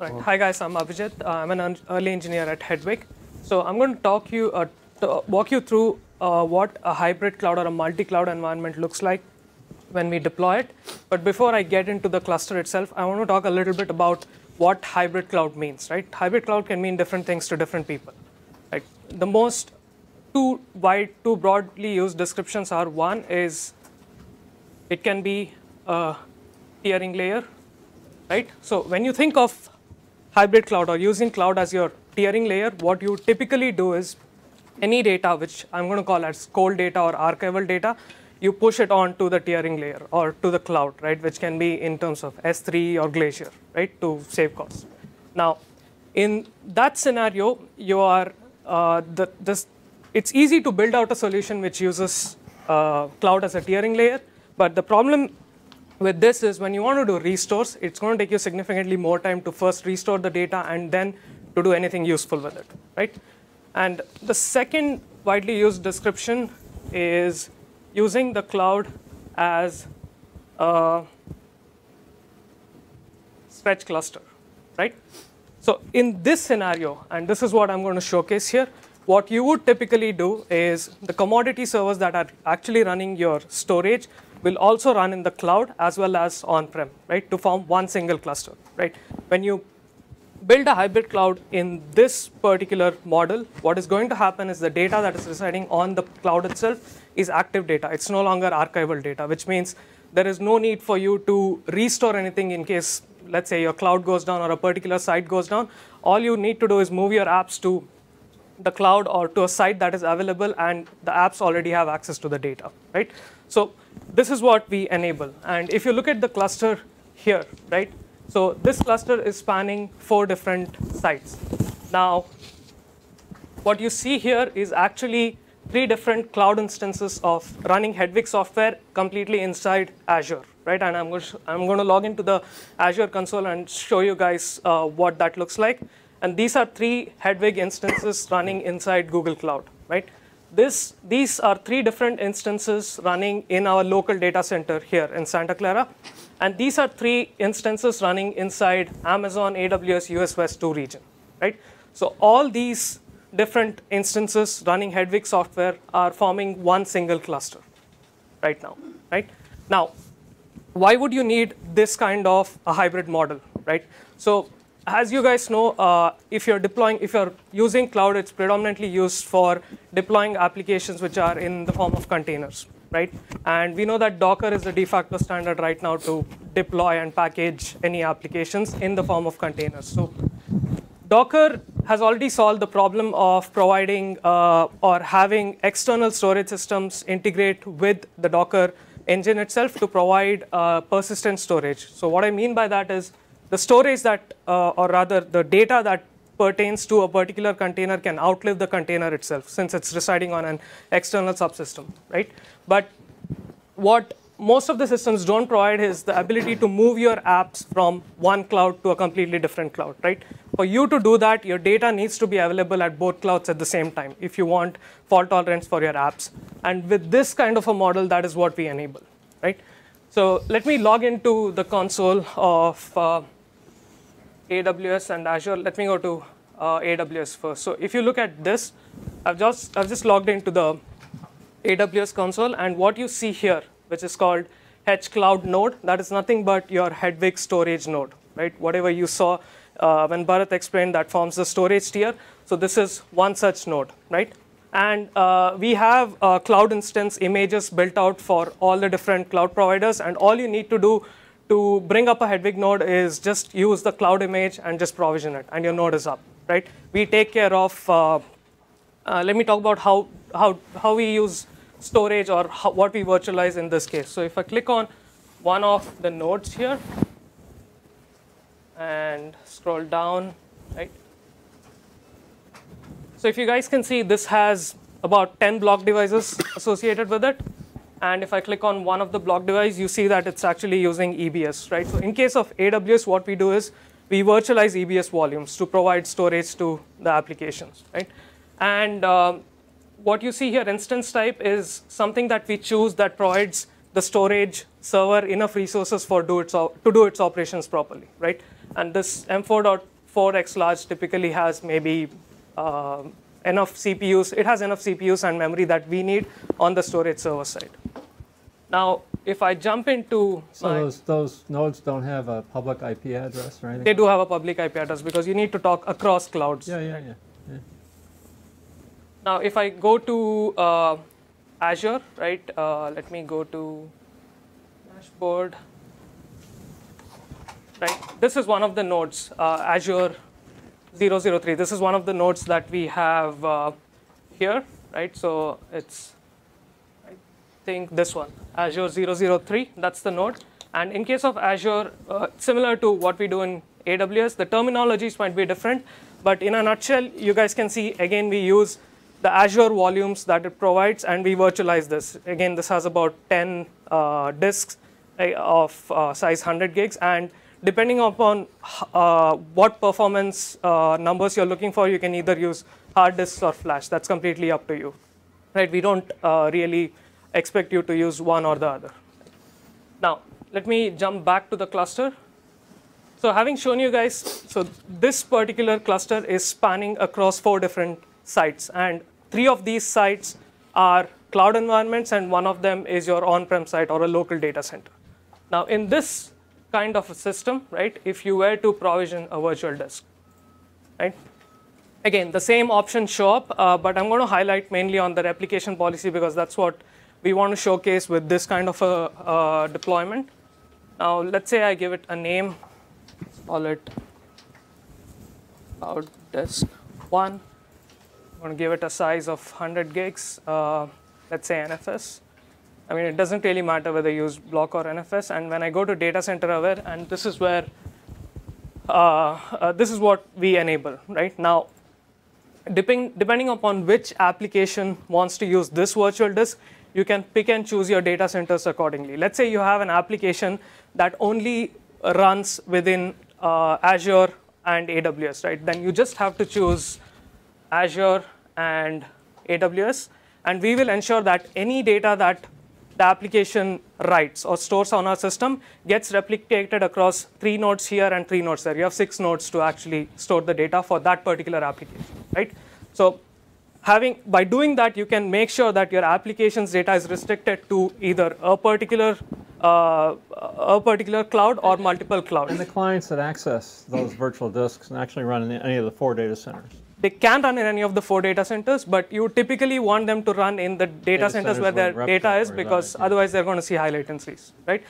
Right. Hi guys, I'm Abhijith. I'm an early engineer at Hedvig. So I'm going to walk you through what a hybrid cloud or a multi-cloud environment looks like when we deploy it. But before I get into the cluster itself, I want to talk a little bit about what hybrid cloud means. Right? Hybrid cloud can mean different things to different people. Right? The most two broadly used descriptions are, one is it can be a tiering layer. Right? So when you think of hybrid cloud or using cloud as your tiering layer, what you typically do is any data, which I'm going to call as cold data or archival data, you push it on to the tiering layer or to the cloud, right? Which can be in terms of S3 or Glacier, right? To save costs. Now, in that scenario, you are it's easy to build out a solution which uses cloud as a tiering layer, but the problem with this is when you want to do restores, it's going to take you significantly more time to first restore the data and then to do anything useful with it, right? And the second widely used description is using the cloud as a stretch cluster, right? So in this scenario, and this is what I'm going to showcase here, what you would typically do is the commodity servers that are actually running your storage will also run in the cloud as well as on-prem, right, to form one single cluster, right? When you build a hybrid cloud in this particular model, what is going to happen is the data that is residing on the cloud itself is active data. It's no longer archival data, which means there is no need for you to restore anything in case, let's say, your cloud goes down or a particular site goes down. All you need to do is move your apps to the cloud or to a site that is available, and the apps already have access to the data, right? So this is what we enable. And if you look at the cluster here, right? So this cluster is spanning 4 different sites. Now, what you see here is actually 3 different cloud instances of running Hedvig software completely inside Azure, right? And I'm going to log into the Azure console and show you guys what that looks like. And these are 3 Hedvig instances running inside Google Cloud, right? These are 3 different instances running in our local data center here in Santa Clara. And these are 3 instances running inside Amazon AWS US West 2 region, right? So all these different instances running Hedvig software are forming one single cluster right now, right? Now, why would you need this kind of a hybrid model, right? So as you guys know, if you're using cloud, it's predominantly used for deploying applications which are in the form of containers, right? And we know that Docker is the de facto standard right now to deploy and package any applications in the form of containers. So Docker has already solved the problem of providing or having external storage systems integrate with the Docker engine itself to provide persistent storage. So what I mean by that is the storage that, or rather the data that pertains to a particular container can outlive the container itself since it's residing on an external subsystem, right? But what most of the systems don't provide is the ability to move your apps from one cloud to a completely different cloud, right? For you to do that, your data needs to be available at both clouds at the same time if you want fault tolerance for your apps. And with this kind of a model, that is what we enable, right? So let me log into the console of AWS and Azure. Let me go to AWS first. So if you look at this, I've just logged into the AWS console, and what you see here, which is called Hedge Cloud node, that is nothing but your Hedvig storage node, right? Whatever you saw when Bharat explained that forms the storage tier. So this is one such node, right? And we have cloud instance images built out for all the different cloud providers, and all you need to do to bring up a Hedvig node is just use the cloud image and just provision it, and your node is up, right? We take care of, let me talk about how we use storage or what we virtualize in this case. So if I click on one of the nodes here and scroll down, right? So if you guys can see, this has about 10 block devices associated with it. And if I click on one of the block devices, you see that it's actually using EBS, right? So in case of AWS, what we do is we virtualize EBS volumes to provide storage to the applications, right? And what you see here, instance type, is something that we choose that provides the storage server enough resources for to do its operations properly, right? And this M4 4x large typically has maybe enough CPUs. It has enough CPUs and memory that we need on the storage server side. Now, if I jump into those nodes don't have a public IP address or anything? They do have a public IP address because you need to talk across clouds. Yeah. Now, if I go to Azure, right? Let me go to dashboard. Right. This is one of the nodes, Azure 003. This is one of the nodes that we have here, right? So it's, I think this one, Azure 003. That's the node. And in case of Azure, similar to what we do in AWS, the terminologies might be different. But in a nutshell, you guys can see, again, we use the Azure volumes that it provides, and we virtualize this. Again, this has about 10 disks of size 100 gigs. And depending upon what performance numbers you're looking for, you can either use hard disks or flash. That's completely up to you. Right? We don't really expect you to use one or the other. Now, let me jump back to the cluster. So having shown you guys, so this particular cluster is spanning across 4 different sites. And 3 of these sites are cloud environments, and one of them is your on-prem site or a local data center. Now, in this kind of a system, right, if you were to provision a virtual disk, right, again, the same options show up, but I'm going to highlight mainly on the replication policy because that's what we want to showcase with this kind of a deployment. Now, let's say I give it a name, call it Cloud Disk 1. I'm going to give it a size of 100 gigs, let's say NFS. I mean, it doesn't really matter whether you use block or NFS. And when I go to data center aware, and this is where, this is what we enable, right? Now, depending upon which application wants to use this virtual disk, you can pick and choose your data centers accordingly. Let's say you have an application that only runs within Azure and AWS, right? Then you just have to choose Azure and AWS, and we will ensure that any data that the application writes or stores on our system gets replicated across 3 nodes here and 3 nodes there. You have 6 nodes to actually store the data for that particular application, right? So by doing that, you can make sure that your application's data is restricted to either a particular cloud or multiple clouds. And the clients that access those virtual disks can actually run in any of the 4 data centers. They can run in any of the 4 data centers, but you typically want them to run in the data centers where their data is, because otherwise they're going to see high latencies, right?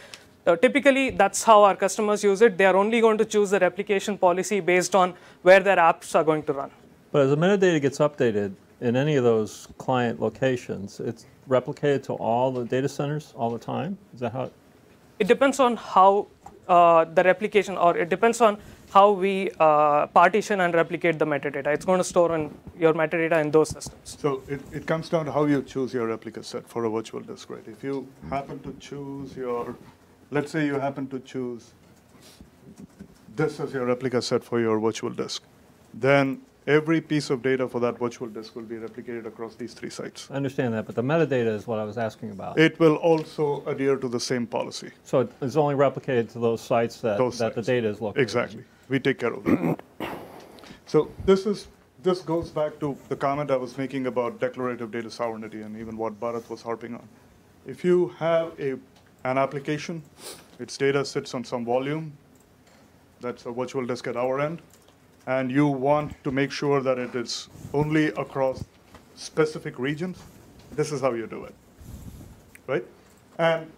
Typically, that's how our customers use it. They are only going to choose the replication policy based on where their apps are going to run. But as the metadata gets updated in any of those client locations, it's replicated to all the data centers all the time? Is that how? It depends on how the replication, or it depends on how we partition and replicate the metadata. It's going to store your metadata in those systems. So it comes down to how you choose your replica set for a virtual disk, right? If you happen to choose let's say you happen to choose this as your replica set for your virtual disk, then every piece of data for that virtual disk will be replicated across these 3 sites. I understand that, but the metadata is what I was asking about. It will also adhere to the same policy. So it's only replicated to those sites that the data is located. Exactly. We take care of that. So this goes back to the comment I was making about declarative data sovereignty and even what Bharat was harping on. If you have an application, its data sits on some volume, that's a virtual disk at our end, and you want to make sure that it is only across specific regions, this is how you do it, right? And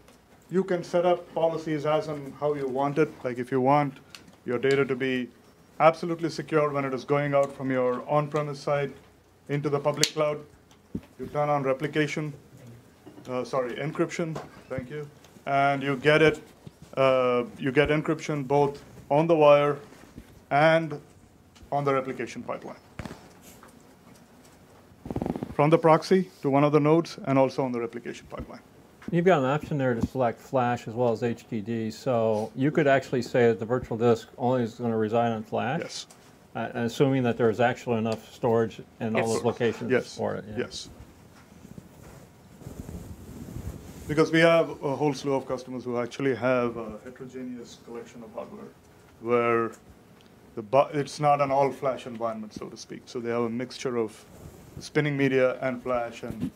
you can set up policies as and how you want it. Like if you want your data to be absolutely secure when it is going out from your on-premise site into the public cloud, you turn on replication, encryption, thank you, and you get encryption both on the wire and on the replication pipeline. From the proxy to one of the nodes and also on the replication pipeline. You've got an option there to select flash as well as HDD, so you could actually say that the virtual disk only is going to reside on flash? Yes. Assuming that there's actually enough storage in all those locations to support it. Yeah. Yes. Because we have a whole slew of customers who actually have a heterogeneous collection of hardware where It's not an all-flash environment, so to speak. So they have a mixture of spinning media and flash, and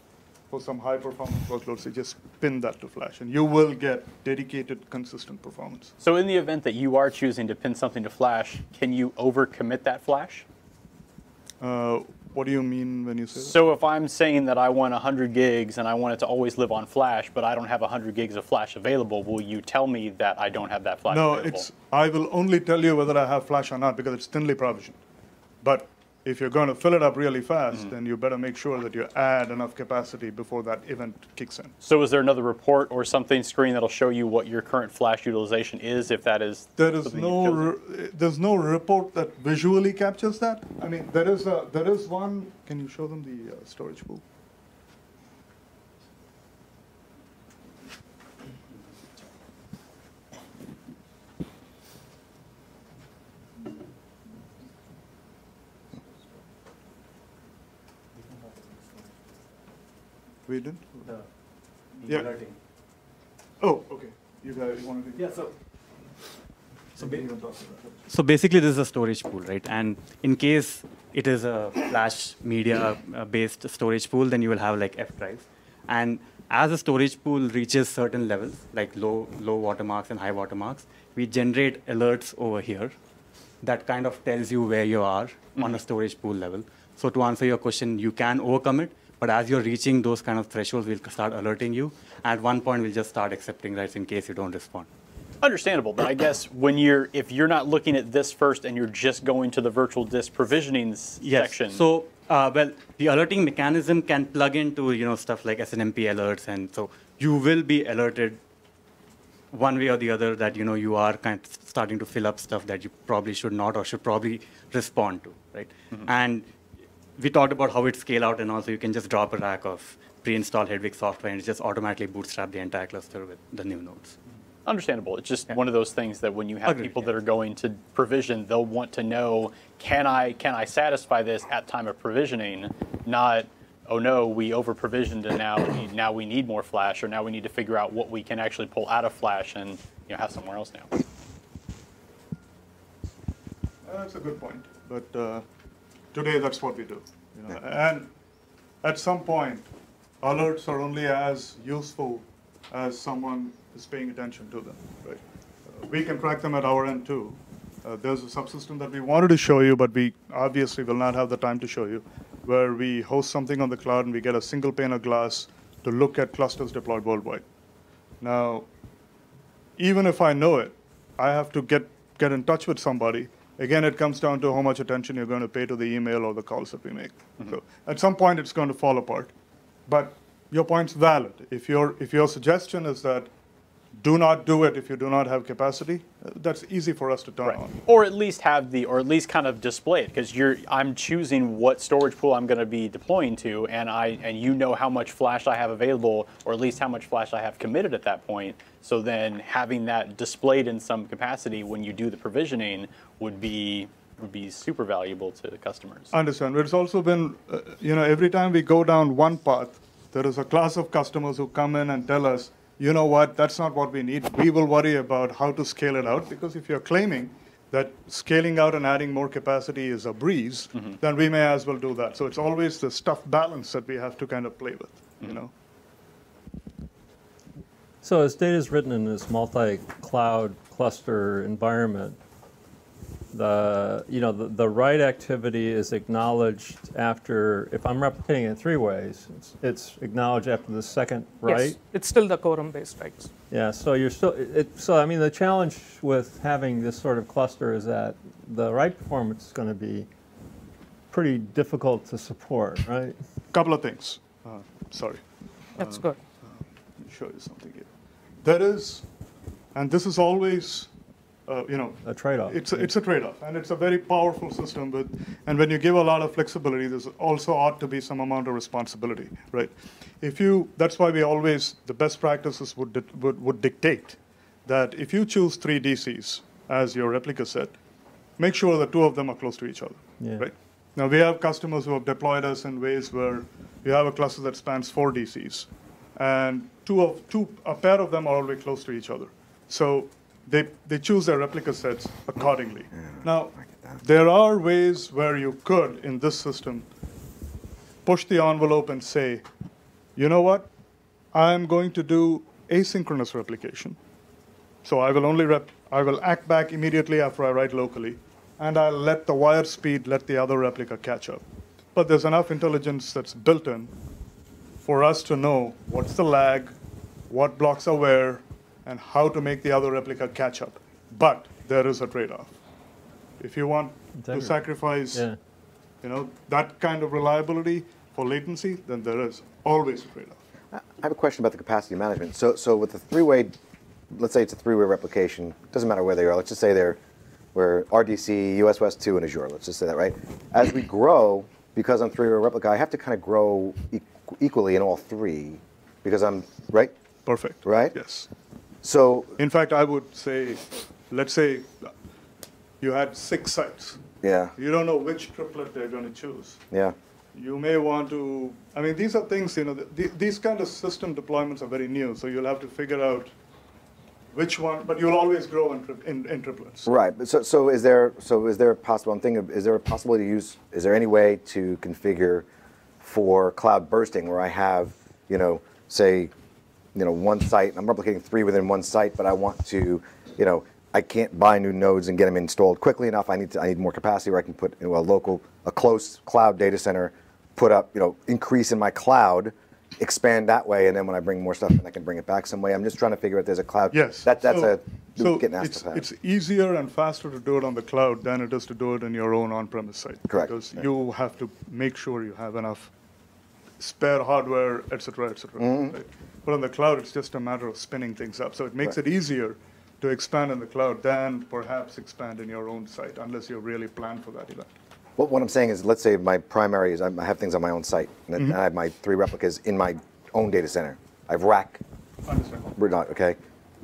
for some high-performance workloads, they just spin that to flash, and you will get dedicated, consistent performance. So in the event that you are choosing to pin something to flash, can you overcommit that flash? What do you mean when you say that? So if I'm saying that I want 100 gigs and I want it to always live on flash, but I don't have 100 gigs of flash available, will you tell me that I don't have that flash available? I will only tell you whether I have flash or not because it's thinly provisioned. But if you're going to fill it up really fast, then you better make sure that you add enough capacity before that event kicks in. So is there another report or something screen that'll show you what your current flash utilization is, if that is there's no report that visually captures that. I mean, there is one. Can you show them the storage pool? We didn't? Yeah. Oh, okay. You guys want to do? Yeah, so basically this is a storage pool, right? And in case it is a flash media based storage pool, then you will have like F drives. And as the storage pool reaches certain levels, like low watermarks and high watermarks, we generate alerts over here that kind of tells you where you are on a storage pool level. So to answer your question, you can overcome it. But as you're reaching those kind of thresholds, we'll start alerting you. At one point, we'll just start accepting writes in case you don't respond. understandable? But I guess if you're not looking at this first and you're just going to the virtual disk provisioning section. So well, the alerting mechanism can plug into stuff like SNMP alerts, and so you will be alerted one way or the other that you are kind of starting to fill up stuff that you probably should not or should probably respond to, right? Mm-hmm. And we talked about how it scale out, and also you can just drop a rack of pre-installed Hedvig software and just automatically bootstrap the entire cluster with the new nodes. Understandable. It's just one of those things that when you have people that are going to provision, they'll want to know, can I satisfy this at time of provisioning, not, oh no, we over-provisioned and now we need more flash, or now we need to figure out what we can actually pull out of flash and have somewhere else now. That's a good point. But today, that's what we do. And at some point, alerts are only as useful as someone is paying attention to them. Right? We can track them at our end too. There's a subsystem that we wanted to show you, but we obviously will not have the time to show you, where we host something on the cloud and we get a single pane of glass to look at clusters deployed worldwide. Now, even if I know it, I have to get in touch with somebody. Again, it comes down to how much attention you're going to pay to the email or the calls that we make. Mm-hmm. So at some point, it's going to fall apart. But your point's valid. If your suggestion is that do not do it if you do not have capacity, that's easy for us to turn on. Or at least or at least kind of display it, because I'm choosing what storage pool I'm going to be deploying to, and you know how much flash I have available, or at least how much flash I have committed at that point. So then having that displayed in some capacity when you do the provisioning would be super valuable to the customers. I understand. But it's also been, every time we go down one path, there is a class of customers who come in and tell us, you know what, that's not what we need. We will worry about how to scale it out, because if you're claiming that scaling out and adding more capacity is a breeze, mm-hmm. then we may as well do that. So it's always the stuff balance that we have to kind of play with, mm-hmm. So as data is written in this multi-cloud cluster environment, the write activity is acknowledged after, if I'm replicating it three ways, it's acknowledged after the second write? Yes, it's still the quorum-based writes. Yeah, so you're still, so I mean the challenge with having this sort of cluster is that the write performance is going to be pretty difficult to support, right? Couple of things. Sorry. That's good. Let me show you something here. There is, and this is always, a trade-off. It's a trade-off, and it's a very powerful system. And when you give a lot of flexibility, there's also ought to be some amount of responsibility, right? That's why the best practices would dictate that if you choose 3 DCs as your replica set, make sure that 2 of them are close to each other, right? Now we have customers who have deployed us in ways where you have a cluster that spans 4 DCs, and a pair of them are always close to each other. So they choose their replica sets accordingly. Now, There are ways where you could, in this system, push the envelope and say, you know what? I'm going to do asynchronous replication. So I will I will act back immediately after I write locally, and I'll let the wire speed let the other replica catch up. But there's enough intelligence that's built in for us to know what's the lag, what blocks are where, and how to make the other replica catch up. But there is a trade-off. If you want to sacrifice that kind of reliability for latency, then there is always a trade-off. I have a question about the capacity management. So with the three-way, let's say it's a three-way replication, doesn't matter where they are. Let's just say we're RDC, US West 2, and Azure. Let's just say that, right? As we grow, because I'm three-way replica, I have to kind of grow equally in all three because I'm, right? Perfect. Right? Yes. So, in fact, I would say, let's say you had 6 sites. Yeah. You don't know which triplet they're going to choose. Yeah. You may want to, I mean, these are things, these kind of system deployments are very new, so you'll have to figure out which one, but you'll always grow in triplets. Right. So is there a possible, I'm thinking, is there a possibility to use, is there any way to configure for cloud bursting where I have, say, one site, I'm replicating 3 within one site, but I want to, I can't buy new nodes and get them installed quickly enough. I need more capacity where I can put a close cloud data center, put up, increase in my cloud, expand that way, and then when I bring more stuff in, I can bring it back some way. I'm just trying to figure out there's a cloud. Yes. Getting asked to have. It's easier and faster to do it on the cloud than it is to do it in your own on-premise site. Correct. Because you have to make sure you have enough spare hardware, et cetera, et cetera. Right? But on the cloud, it's just a matter of spinning things up. So it makes it easier to expand in the cloud than perhaps expand in your own site, unless you're really planned for that event. Well, what I'm saying is, let's say my primary is I have things on my own site, and I have my 3 replicas in my own data center. I have rack. Okay,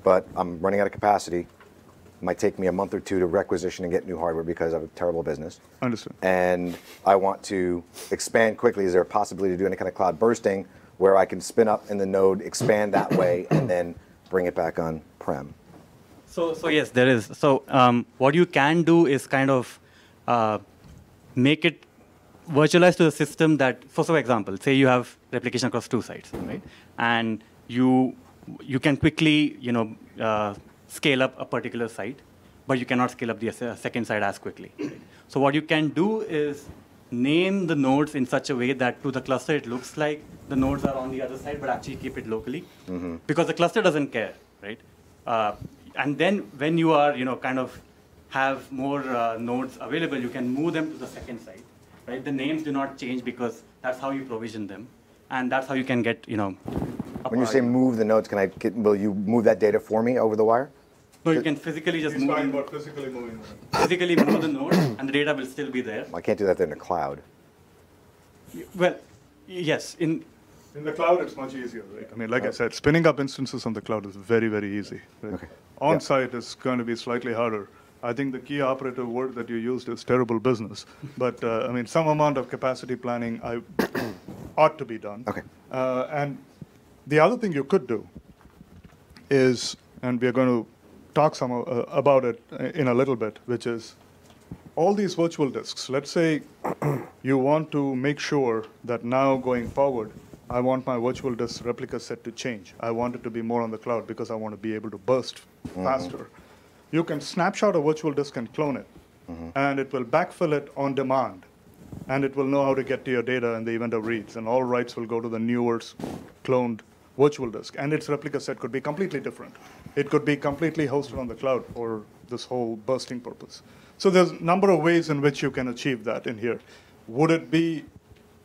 but I'm running out of capacity. It might take me a month or 2 to requisition and get new hardware because I have a terrible business. Understood. And I want to expand quickly. Is there a possibility to do any kind of cloud bursting where I can spin up in the node, expand that way, and then bring it back on prem? So yes, there is. So what you can do is kind of make it virtualize to the system that, for example, say you have replication across 2 sites, right? And you can quickly, scale up a particular site, but you cannot scale up the second site as quickly. Right? So what you can do is name the nodes in such a way that to the cluster it looks like the nodes are on the other side, but actually keep it locally, because the cluster doesn't care, right? And then when you are, kind of have more nodes available, you can move them to the second site, right? The names do not change because that's how you provision them, and that's how you can get, When you say move the nodes, will you move that data for me over the wire? No, you can physically just He's move talking them. about physically moving them. Physically move the node, and the data will still be there. I can't do that in the cloud. Well, yes. In the cloud, it's much easier, right? I mean, like I said, spinning up instances on the cloud is very, very easy. Right? Okay. On-site is going to be slightly harder. I think the key operative word that you used is terrible business. But, I mean, some amount of capacity planning ought to be done. Okay. And the other thing you could do is, and we're going to talk some about it in a little bit, which is all these virtual disks. Let's say you want to make sure that now going forward, I want my virtual disk replica set to change. I want it to be more on the cloud because I want to be able to burst faster. You can snapshot a virtual disk and clone it, and it will backfill it on demand, and it will know how to get to your data in the event of reads, and all writes will go to the newer cloned virtual disk, and its replica set could be completely different. It could be completely hosted on the cloud for this whole bursting purpose. So there's a number of ways in which you can achieve that in here. Would it be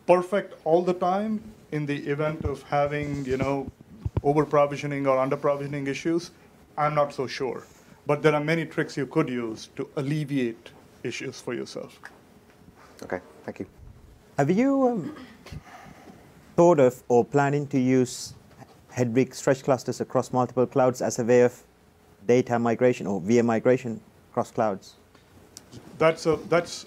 perfect all the time in the event of having, over-provisioning or under-provisioning issues? I'm not so sure. But there are many tricks you could use to alleviate issues for yourself. Okay, thank you. Have you thought of or planning to use Hedvig stretch clusters across multiple clouds as a way of data migration or VM migration across clouds? That's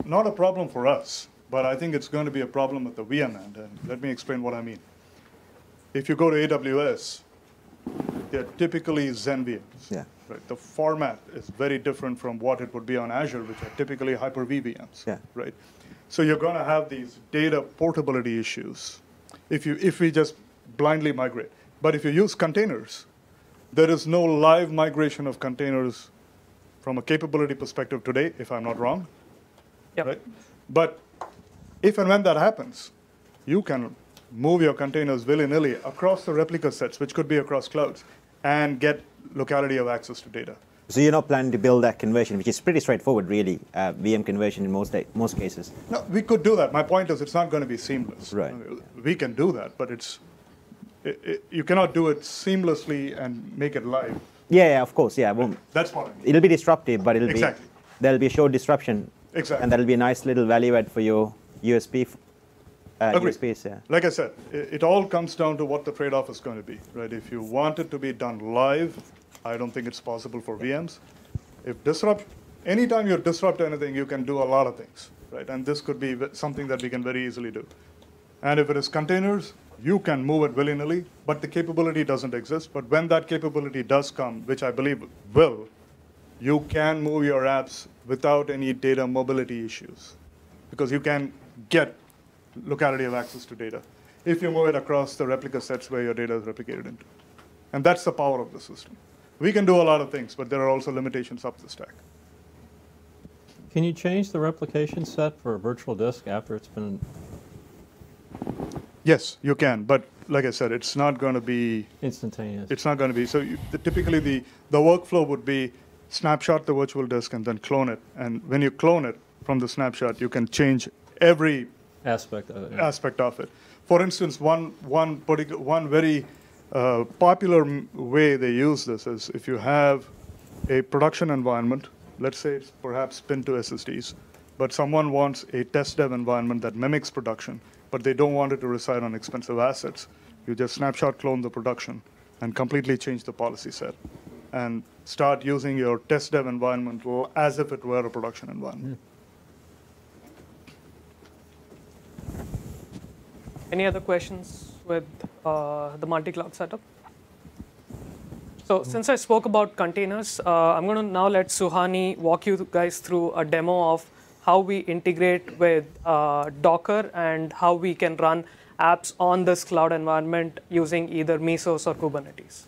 not a problem for us, but I think it's going to be a problem at the VM end. And let me explain what I mean. If you go to AWS, they're typically Zen VMs. Yeah. Right. The format is very different from what it would be on Azure, which are typically Hyper-V VMs. Yeah. Right. So you're going to have these data portability issues if we just blindly migrate. But if you use containers, there is no live migration of containers from a capability perspective today, if I'm not wrong. Yep. Right? But if and when that happens, you can move your containers willy-nilly across the replica sets, which could be across clouds, and get locality of access to data. So you're not planning to build that conversion, which is pretty straightforward, really, VM conversion in most cases. No, we could do that. My point is it's not going to be seamless. Right. We can do that, but you cannot do it seamlessly and make it live. Yeah, of course, yeah. Well, That's what I mean. it'll be disruptive, but Exactly. there'll be a short disruption. Exactly. And that'll be a nice little value add for your USB. Agreed. USPs, yeah. Like I said, it all comes down to what the trade-off is going to be, right? If you want it to be done live, I don't think it's possible for VMs. Anytime you disrupt anything, you can do a lot of things, right? And this could be something that we can very easily do. And if it is containers, you can move it willy-nilly, but the capability doesn't exist. But when that capability does come, which I believe will, you can move your apps without any data mobility issues, because you can get locality of access to data if you move it across the replica sets where your data is replicated into. And that's the power of the system. We can do a lot of things, but there are also limitations up the stack. Can you change the replication set for a virtual disk after it's been? Yes, you can, but like I said, it's not going to be Instantaneous. It's not going to be. So typically the workflow would be snapshot the virtual disk and then clone it. And when you clone it from the snapshot, you can change every aspect of it. Yeah. aspect of it. For instance, one very popular way they use this is if you have a production environment, let's say it's perhaps pinned to SSDs, but someone wants a test dev environment that mimics production, but they don't want it to reside on expensive assets. You just snapshot clone the production and completely change the policy set and start using your test dev environment as if it were a production environment. Any other questions with the multi-cloud setup? So since I spoke about containers, I'm going to now let Suhani walk you guys through a demo of how we integrate with Docker and how we can run apps on this cloud environment using either Mesos or Kubernetes.